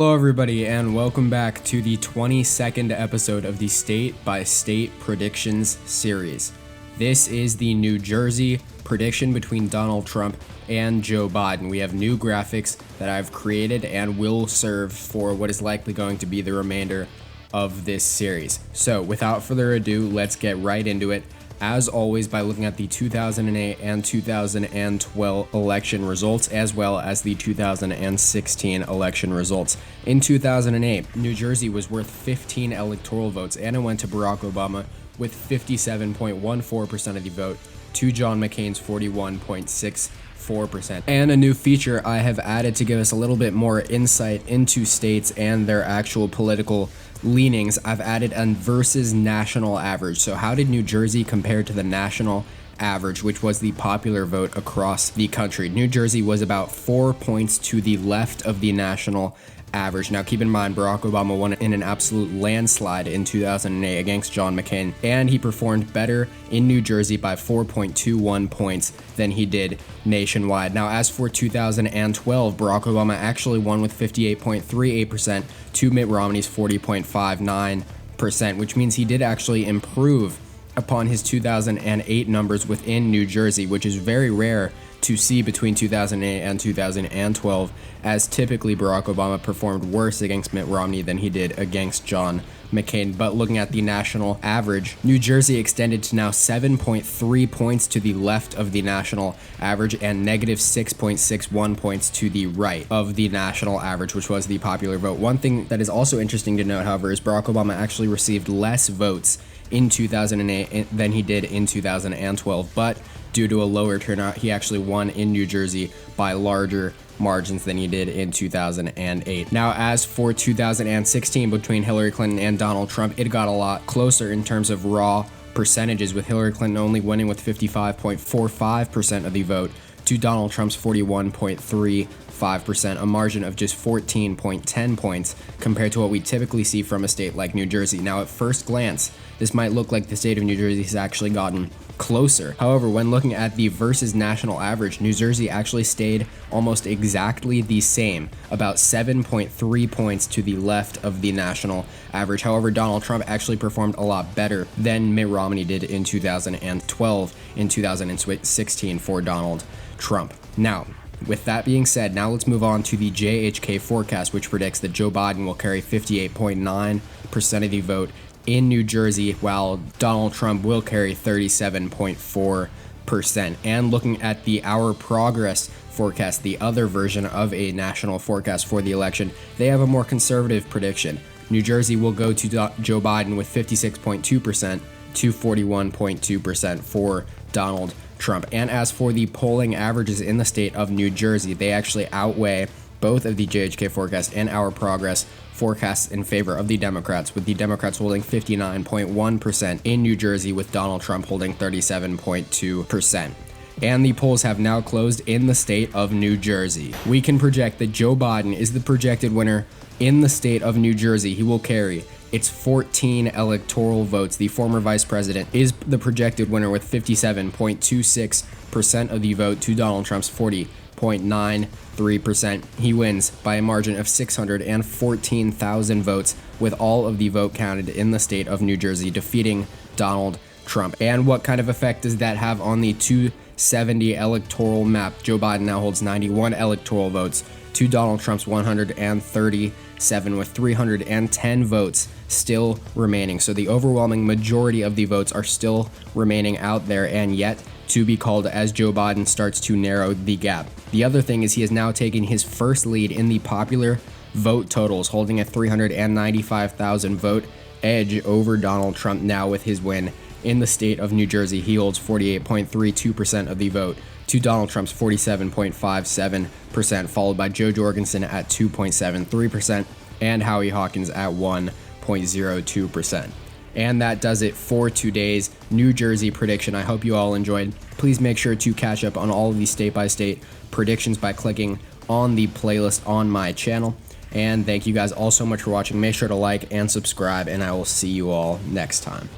Hello everybody and welcome back to the 22nd episode of the State by State Predictions series. This is the New Jersey prediction between Donald Trump and Joe Biden. We have new graphics that I've created and will serve for what is likely going to be the remainder of this series. So without further ado, let's get right into it. As always, by looking at the 2008 and 2012 election results, as well as the 2016 election results. In 2008, New Jersey was worth 15 electoral votes, and it went to Barack Obama with 57.14% of the vote to John McCain's 41.64%. And a new feature I have added to give us a little bit more insight into states and their actual political leanings, I've added a versus national average. So how did New Jersey compare to the national average, which was the popular vote across the country? New Jersey was about 4 points to the left of the national average. Now keep in mind, Barack Obama won in an absolute landslide in 2008 against John McCain, and he performed better in New Jersey by 4.21 points than he did nationwide. Now as for 2012, Barack Obama actually won with 58.38% to Mitt Romney's 40.59%, which means he did actually improve upon his 2008 numbers within New Jersey, which is very rare to see between 2008 and 2012, as typically Barack Obama performed worse against Mitt Romney than he did against John McCain. But looking at the national average, New Jersey extended to now 7.3 points to the left of the national average and negative 6.61 points to the right of the national average, which was the popular vote. One thing that is also interesting to note, however, is Barack Obama actually received less votes in 2008 than he did in 2012, but due to a lower turnout, he actually won in New Jersey by larger margins than he did in 2008. Now, as for 2016, between Hillary Clinton and Donald Trump, it got a lot closer in terms of raw percentages, with Hillary Clinton only winning with 55.45% of the vote to Donald Trump's 41.35%, a margin of just 14.10 points compared to what we typically see from a state like New Jersey. Now, at first glance, this might look like the state of New Jersey has actually gotten closer. However, when looking at the versus national average, New Jersey actually stayed almost exactly the same, about 7.3 points to the left of the national average. However, Donald Trump actually performed a lot better than Mitt Romney did in 2012, in 2016 for Donald Trump. Now, with that being said, now let's move on to the JHK forecast, which predicts that Joe Biden will carry 58.9% of the vote in New Jersey, while Donald Trump will carry 37.4%. And looking at the Our Progress forecast, the other version of a national forecast for the election, they have a more conservative prediction. New Jersey will go to Joe Biden with 56.2% to 41.2% for Donald Trump. And as for the polling averages in the state of New Jersey, they actually outweigh both of the JHK forecast and Our Progress forecasts in favor of the Democrats, with the Democrats holding 59.1% in New Jersey, with Donald Trump holding 37.2%. And the polls have now closed in the state of New Jersey. We can project that Joe Biden is the projected winner in the state of New Jersey. He will carry its 14 electoral votes. The former vice president is the projected winner with 57.26% of the vote to Donald Trump's 40.93%. He wins by a margin of 614,000 votes, with all of the vote counted in the state of New Jersey, defeating Donald Trump. And what kind of effect does that have on the 270 electoral map? Joe Biden now holds 91 electoral votes to Donald Trump's 137, with 310 votes still remaining. So the overwhelming majority of the votes are still remaining out there and yet to be called, as Joe Biden starts to narrow the gap. The other thing is he has now taken his first lead in the popular vote totals, holding a 395,000 vote edge over Donald Trump now with his win in the state of New Jersey. He holds 48.32% of the vote to Donald Trump's 47.57%, followed by Joe Jorgensen at 2.73% and Howie Hawkins at 1.02%. And that does it for today's New Jersey prediction. I hope you all enjoyed. Please make sure to catch up on all of these state-by-state predictions by clicking on the playlist on my channel. And thank you guys all so much for watching. Make sure to like and subscribe, and I will see you all next time.